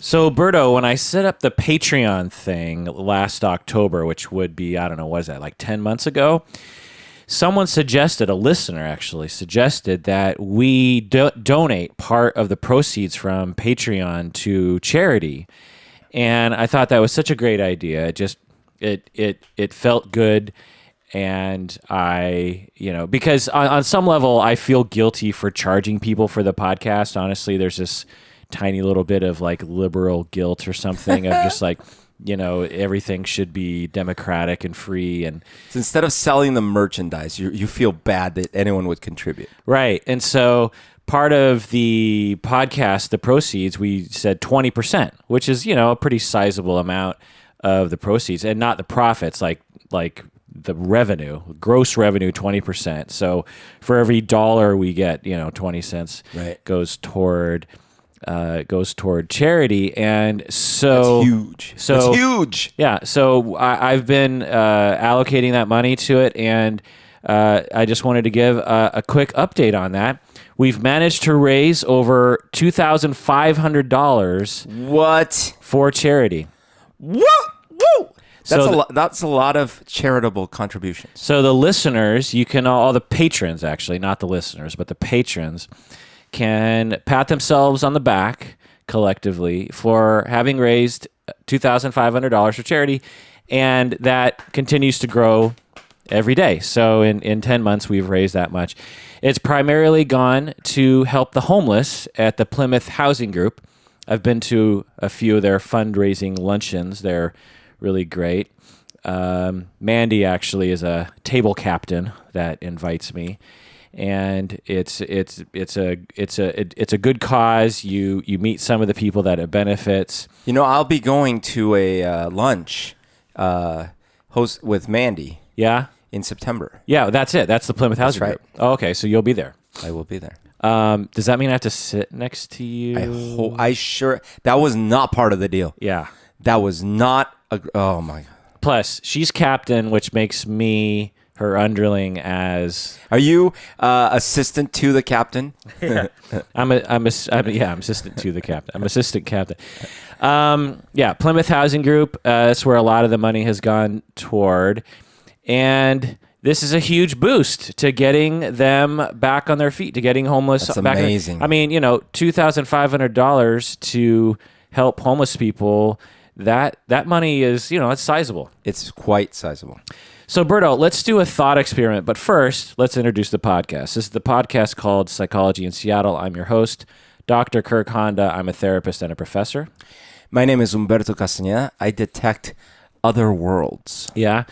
So, Berto, when I set up the Patreon thing last October, which would be, I don't know, what is that, like 10 months ago? Someone suggested, a listener actually suggested, that we donate part of the proceeds from Patreon to charity. And I thought that was such a great idea. It felt good. And because on some level, I feel guilty for charging people for the podcast. Honestly, there's this tiny little bit of like liberal guilt or something of just like, everything should be democratic and free. And so instead of selling the merchandise, you feel bad that anyone would contribute. Right. And so part of the podcast, the proceeds, we said 20%, which is, a pretty sizable amount of the proceeds and not the profits, like the revenue, gross revenue, 20%. So for every dollar we get, 20 cents goes toward charity. And so that's huge. That's huge. Yeah. So I've been allocating that money to it, and I just wanted to give a quick update on that. We've managed to raise over $2,500. What? For charity. What? Woo! That's a lot of charitable contributions. So the listeners, all the patrons, actually, not the listeners, but the patrons, can pat themselves on the back collectively for having raised $2,500 for charity, and that continues to grow every day. So in 10 months, we've raised that much. It's primarily gone to help the homeless at the Plymouth Housing Group. I've been to a few of their fundraising luncheons. They're really great. Mandy actually is a table captain that invites me, and it's a good cause. You meet some of the people that it benefits. I'll be going to a lunch host with Mandy. Yeah. In September. Yeah, that's it. That's the Plymouth Housing Group. Oh, okay, so you'll be there. I will be there. Does that mean I have to sit next to you? That was not part of the deal. Yeah. That was not oh my God. Plus, she's captain, which makes me her underling as... Are you assistant to the captain? Yeah. I'm assistant to the captain. I'm assistant captain. Plymouth Housing Group, that's where a lot of the money has gone toward. And this is a huge boost to getting them back on their feet, to getting homeless That's back. Amazing. $2,500 to help homeless people, that money is, it's sizable. It's quite sizable. So, Berto, let's do a thought experiment. But first, let's introduce the podcast. This is the podcast called Psychology in Seattle. I'm your host, Dr. Kirk Honda. I'm a therapist and a professor. My name is Humberto Castañeda. I detect other worlds. Yeah.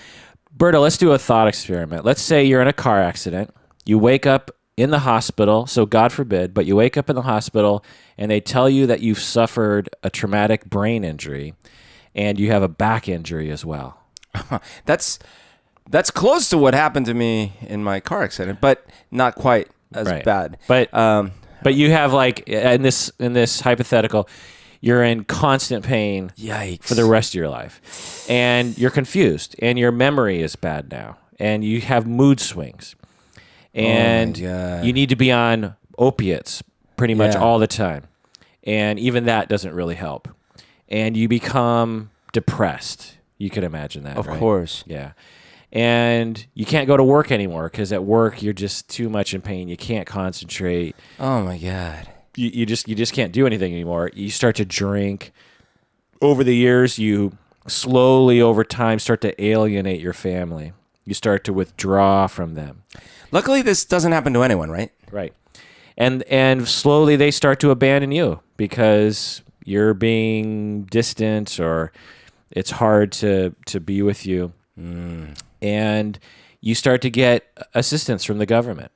Berto, let's do a thought experiment. Let's say you're in a car accident. You wake up in the hospital, so God forbid, but you wake up in the hospital and they tell you that you've suffered a traumatic brain injury and you have a back injury as well. That's close to what happened to me in my car accident, but not quite as bad. But you have, like, in this hypothetical, you're in constant pain. Yikes. For the rest of your life. And you're confused. And your memory is bad now. And you have mood swings. And you need to be on opiates pretty much all the time. And even that doesn't really help. And you become depressed. You could imagine that, Of right? course. Yeah. And you can't go to work anymore because at work you're just too much in pain. You can't concentrate. Oh, my God. You just can't do anything anymore. You start to drink. Over the years, you slowly, over time, start to alienate your family. You start to withdraw from them. Luckily, this doesn't happen to anyone, right? Right. And slowly they start to abandon you because you're being distant or it's hard to be with you. And you start to get assistance from the government.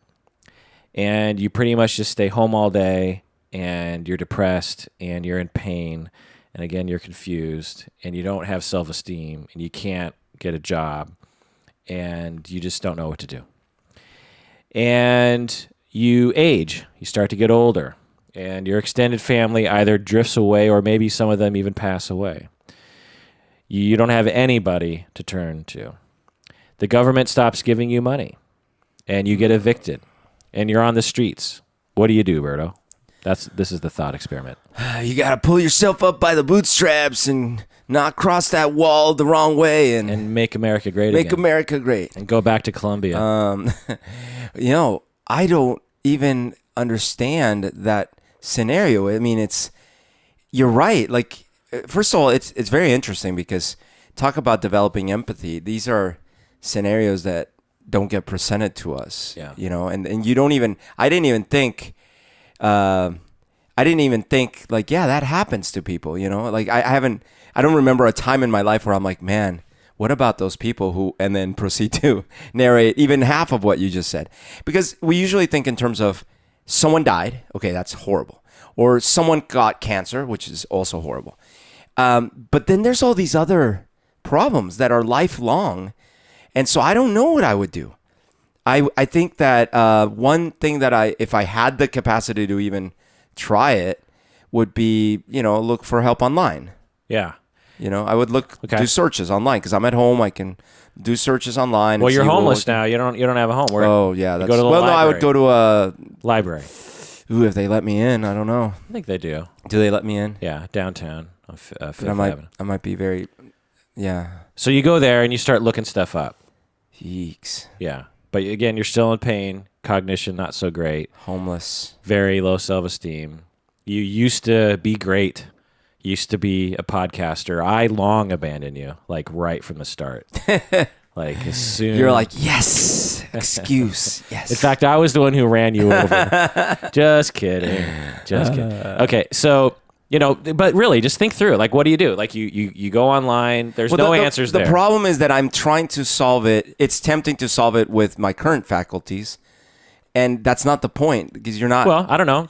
And you pretty much just stay home all day. And you're depressed, and you're in pain, and again, you're confused, and you don't have self-esteem, and you can't get a job, and you just don't know what to do. And you age. You start to get older, and your extended family either drifts away, or maybe some of them even pass away. You don't have anybody to turn to. The government stops giving you money, and you get evicted, and you're on the streets. What do you do, Berto? This is the thought experiment. You got to pull yourself up by the bootstraps and not cross that wall the wrong way And make America great make again. America great. And go back to Columbia. I don't even understand that scenario. I mean, you're right. Like, first of all, it's very interesting because talk about developing empathy. These are scenarios that don't get presented to us. Yeah. And you don't even, I didn't even think like, yeah, that happens to people, like I don't remember a time in my life where I'm like, man, what about those people who, and then proceed to narrate even half of what you just said? Because we usually think in terms of someone died. Okay, that's horrible. Or someone got cancer, which is also horrible. But then there's all these other problems that are lifelong. And so I don't know what I would do. I think that one thing that if I had the capacity to even try it would be, look for help online. Yeah. I would do searches online because I'm at home. I can do searches online. Well, you're homeless now. You don't have a home. Oh yeah, go to the library. No, I would go to a library. Ooh, if they let me in, I don't know. I think they do. Do they let me in? Yeah, downtown on Fifth Avenue. I might be very, yeah. So you go there and you start looking stuff up. Yeeks. Yeah, but again, you're still in pain. Cognition not so great. Homeless. Very low self-esteem. You used to be great. Used to be a podcaster. I long abandoned you, like right from the start. Like as soon you're like, yes, excuse, yes. In fact, I was the one who ran you over. Just kidding. Okay, so but really, just think through. Like, what do you do? Like, you go online. There's no answers there. The problem is that I'm trying to solve it. It's tempting to solve it with my current faculties, and that's not the point because you're not. Well, I don't know.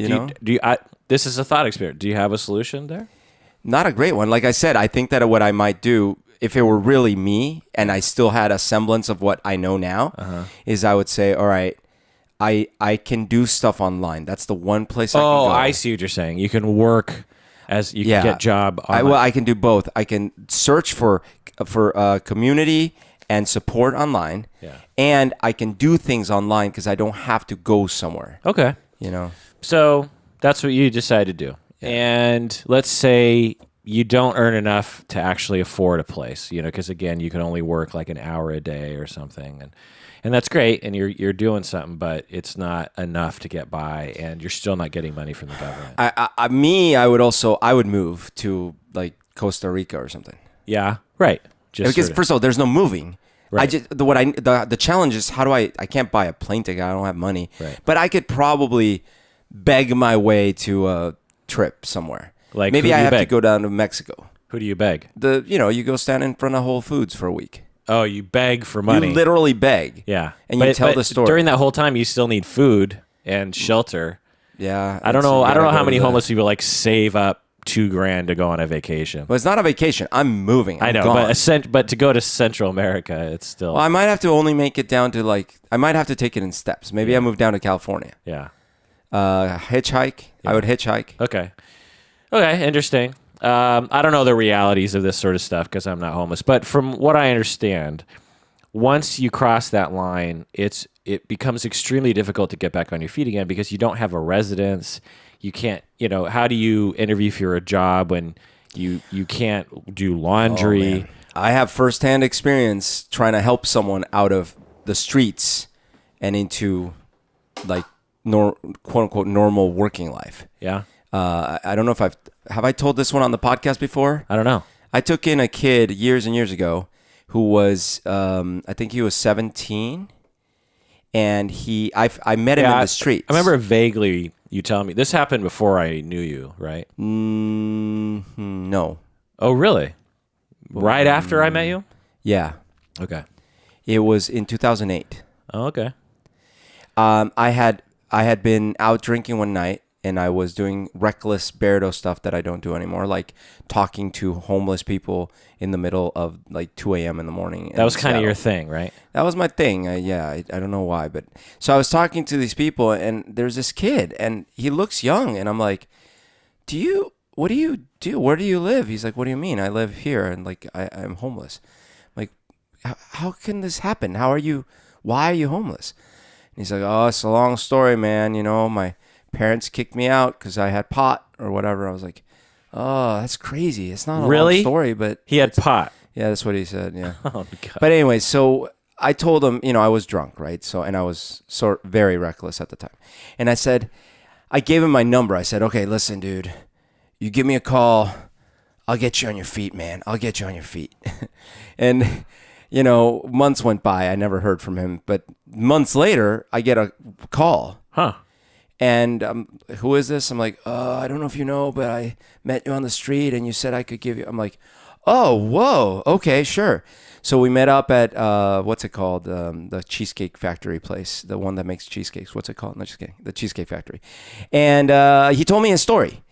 This is a thought experiment. Do you have a solution there? Not a great one. Like I said, I think that what I might do, if it were really me and I still had a semblance of what I know now, is I would say, all right, I can do stuff online. That's the one place I can go. Oh, I see what you're saying. You can work as you can get job online. I can do both. I can search for community and support online, and I can do things online because I don't have to go somewhere. Okay. So that's what you decide to do. Yeah. And let's say you don't earn enough to actually afford a place, because again, you can only work like an hour a day or something, and that's great, and you're doing something, but it's not enough to get by, and you're still not getting money from the government. I would move to like Costa Rica or something. Yeah, right. Because first of all, there's no moving. Right. The challenge is I can't buy a plane ticket. I don't have money, right. But I could probably beg my way to a trip somewhere. Like maybe I have to go down to Mexico. Who do you beg? You go stand in front of Whole Foods for a week. Oh, you beg for money. You literally beg. Yeah. And you tell the story. During that whole time, you still need food and shelter. Yeah. I don't know how many homeless people like save up $2,000 to go on a vacation. Well, it's not a vacation. I'm moving. I know, gone. but to go to Central America, it's still. Well, I might have to only make it down to I might have to take it in steps. Maybe I move down to California. Yeah. Hitchhike. Yeah. I would hitchhike. Okay, interesting. I don't know the realities of this sort of stuff because I'm not homeless. But from what I understand, once you cross that line, it becomes extremely difficult to get back on your feet again because you don't have a residence. You can't, how do you interview for a job when you can't do laundry? Oh, I have firsthand experience trying to help someone out of the streets and into like quote unquote normal working life. Yeah. I don't know if have I told this one on the podcast before? I don't know. I took in a kid years and years ago who was, I think he was 17, and I met him in the streets. I remember vaguely you telling me this happened before I knew you, right? No. Oh, really? Right after I met you? Yeah. Okay. It was in 2008. Oh, okay. I had been out drinking one night, and I was doing reckless Berto stuff that I don't do anymore, like talking to homeless people in the middle of like 2 a.m. in the morning. That was kind of your thing, right? That was my thing. I don't know why, but so I was talking to these people, and there's this kid, and he looks young, and I'm like, what do you do? Where do you live? He's like, what do you mean? I live here, and like I'm homeless. I'm like, how can this happen? Why are you homeless? And he's like, oh, it's a long story, man. My parents kicked me out because I had pot or whatever. I was like, oh, that's crazy. It's not a Really? long story, but He had pot. yeah, that's what he said. Yeah. Oh, God. But anyway, so I told him, I was drunk, right? So, and I was very reckless at the time. And I gave him my number. I said, okay, listen, dude, you give me a call. I'll get you on your feet, man. I'll get you on your feet. And, months went by. I never heard from him. But months later, I get a call. Huh. And who is this? I'm like, I don't know if you know, but I met you on the street and you said I could give you. I'm like, oh, whoa. Okay, sure. So we met up at, what's it called? The Cheesecake Factory place, the one that makes cheesecakes. What's it called? No, just kidding. The Cheesecake Factory. And he told me his story,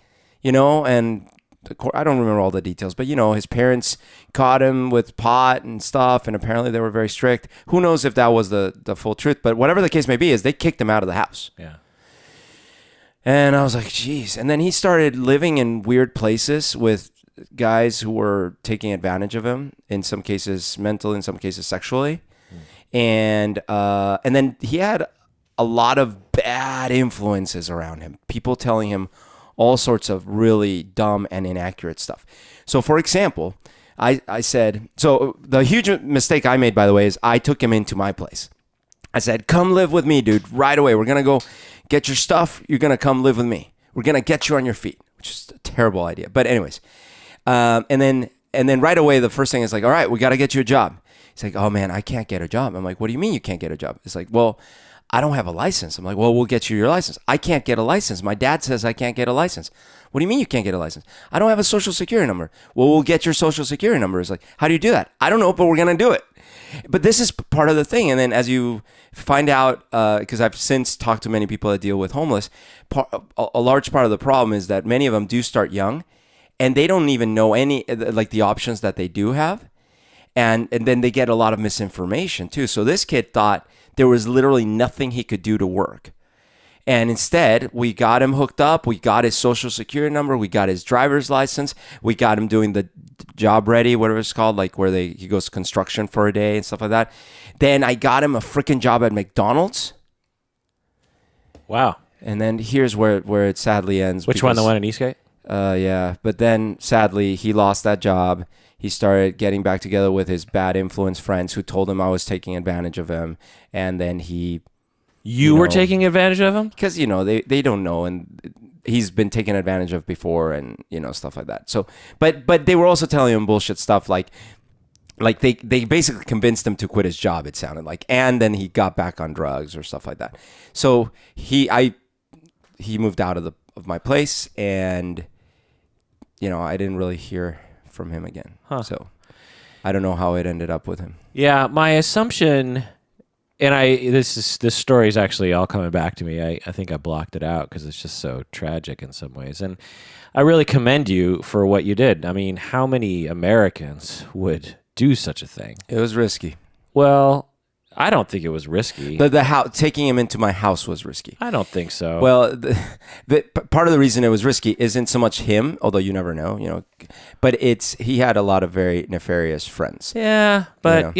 and I don't remember all the details, but, his parents caught him with pot and stuff, and apparently they were very strict. Who knows if that was the full truth, but whatever the case may be is they kicked him out of the house. Yeah. And I was like, geez. And then he started living in weird places with guys who were taking advantage of him, in some cases mentally, in some cases sexually. And then he had a lot of bad influences around him, people telling him all sorts of really dumb and inaccurate stuff. So for example, I said, so the huge mistake I made, by the way, is I took him into my place. I said, come live with me, dude, right away. We're going to go get your stuff. You're going to come live with me. We're going to get you on your feet, which is a terrible idea. But anyways, and then right away, the first thing is like, all right, we got to get you a job. He's like, oh man, I can't get a job. I'm like, what do you mean you can't get a job? It's like, well, I don't have a license. I'm like, well, we'll get you your license. I can't get a license. My dad says I can't get a license. What do you mean you can't get a license? I don't have a social security number. Well, we'll get your social security number. It's like, how do you do that? I don't know, but we're going to do it. But this is part of the thing. And then as you find out, because I've since talked to many people that deal with homeless, a large part of the problem is that many of them do start young and they don't even know any, like the options that they do have. And then they get a lot of misinformation too. So this kid thought there was literally nothing he could do to work. And instead, we got him hooked up. We got his social security number. We got his driver's license. We got him doing the job ready, whatever it's called, like where he goes construction for a day and stuff like that. Then I got him a freaking job at McDonald's. Wow. And then here's where it sadly ends. Which one? The one in Eastgate? Yeah. But then sadly, he lost that job. He started getting back together with his bad influence friends who told him I was taking advantage of him. And then You were taking advantage of him? Because, they don't know, and he's been taken advantage of before and, stuff like that. So, but they were also telling him bullshit stuff like they basically convinced him to quit his job, it sounded like, and then he got back on drugs or stuff like that. So he moved out of my place, and, I didn't really hear from him again. Huh. So I don't know how it ended up with him. Yeah, my assumption... And this story is actually all coming back to me. I think I blocked it out because it's just so tragic in some ways. And I really commend you for what you did. I mean, how many Americans would do such a thing? It was risky. Well, I don't think it was risky. Taking him into my house was risky. I don't think so. Well, part of the reason it was risky isn't so much him, although you never know, but he had a lot of very nefarious friends. Yeah, but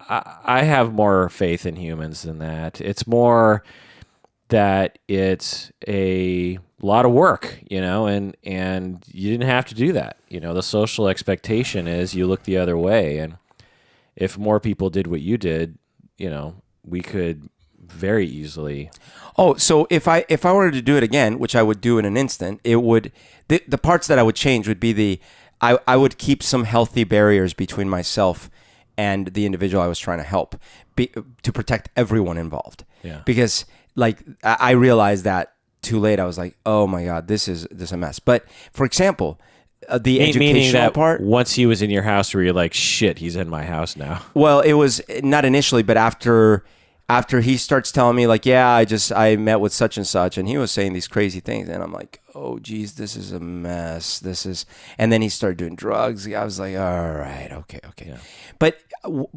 I have more faith in humans than that. It's more that it's a lot of work, and you didn't have to do that. The social expectation is you look the other way. And if more people did what you did, we could very easily. Oh, so if I were to do it again, which I would do in an instant, it would, the parts that I would change would be I would keep some healthy barriers between myself and the individual I was trying to help to protect everyone involved. Yeah. Because I realized that too late. I was like, oh my God, this is a mess. But for example, the educational part. Once he was in your house, where you're like, shit, he's in my house now. Well, it was not initially, but after he starts telling me like, yeah, I met with such and such, and he was saying these crazy things, and I'm like, oh geez, this is a mess. And then he started doing drugs. I was like, all right, okay. Yeah. But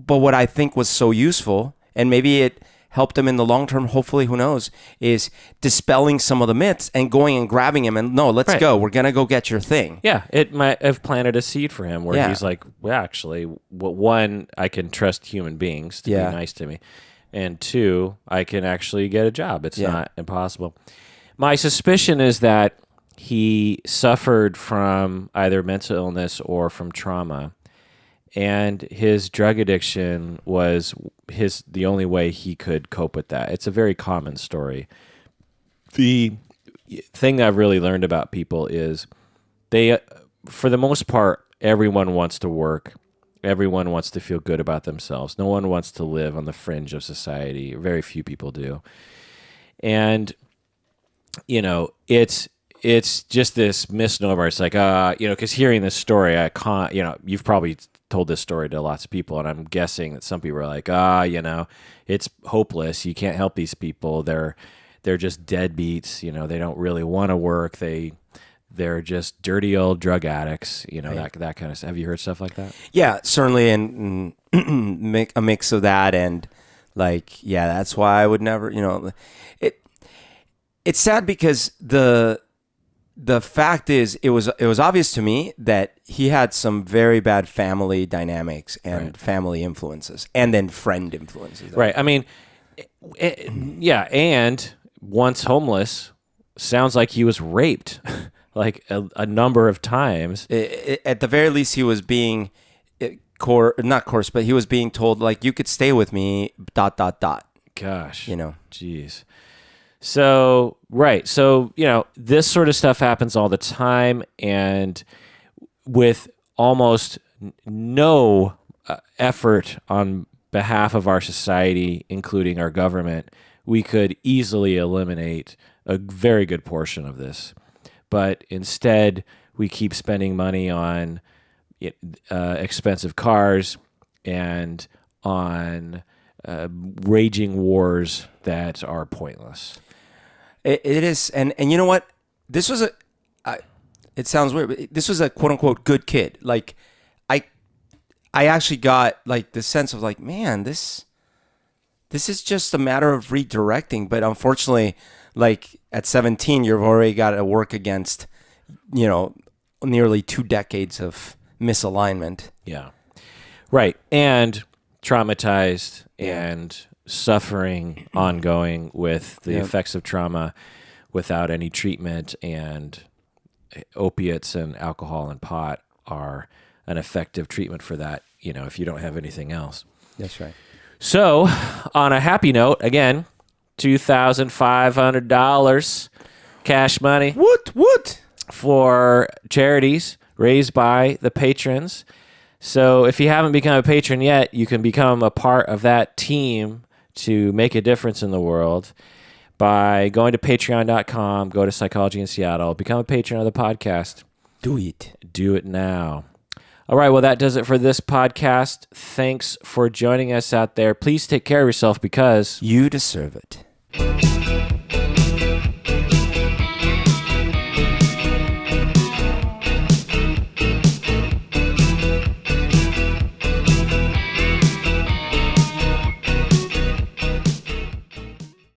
what I think was so useful, and maybe it helped him in the long term, hopefully, who knows, is dispelling some of the myths and going and grabbing him and, no, let's go. We're going to go get your thing. Yeah, it might have planted a seed for him where he's like, well, actually, one, I can trust human beings to be nice to me. And two, I can actually get a job. It's not impossible. My suspicion is that he suffered from either mental illness or from trauma, and his drug addiction was the only way he could cope with that. It's a very common story. The thing that I've really learned about people is they, for the most part, everyone wants to work. Everyone wants to feel good about themselves. No one wants to live on the fringe of society. Very few people do. And, it's just this misnomer. It's like, because hearing this story, you've probably told this story to lots of people, and I'm guessing that some people are like, it's hopeless. You can't help these people. They're just deadbeats. They don't really want to work. They're just dirty old drug addicts. Right. that kind of stuff. Have you heard stuff like that? Yeah, certainly, and a mix of that, and that's why I would never. It's sad because the fact is, it was obvious to me that he had some very bad family dynamics and family influences, and then friend influences. Right. I mean, and once homeless, sounds like he was raped, like a number of times. At the very least, he was being not coerced, but he was being told, like, you could stay with me. ... Gosh. Jeez. So, this sort of stuff happens all the time, and with almost no effort on behalf of our society, including our government, we could easily eliminate a very good portion of this. But instead, we keep spending money on expensive cars and on raging wars that are pointless. It is, and you know what? This was it sounds weird, but this was a quote unquote good kid. Like, I actually got like the sense of like, man, this is just a matter of redirecting. But unfortunately, like at 17, you've already got to work against, nearly 2 decades of misalignment. Yeah, right, and traumatized and suffering ongoing with the effects of trauma without any treatment, and opiates and alcohol and pot are an effective treatment for that, if you don't have anything else. That's right. So, on a happy note, again, $2,500 cash money. What? For charities raised by the patrons. So if you haven't become a patron yet, you can become a part of that team to make a difference in the world by going to patreon.com, go to Psychology in Seattle, become a patron of the podcast. Do it. Do it now. All right, well, that does it for this podcast. Thanks for joining us out there. Please take care of yourself because you deserve it.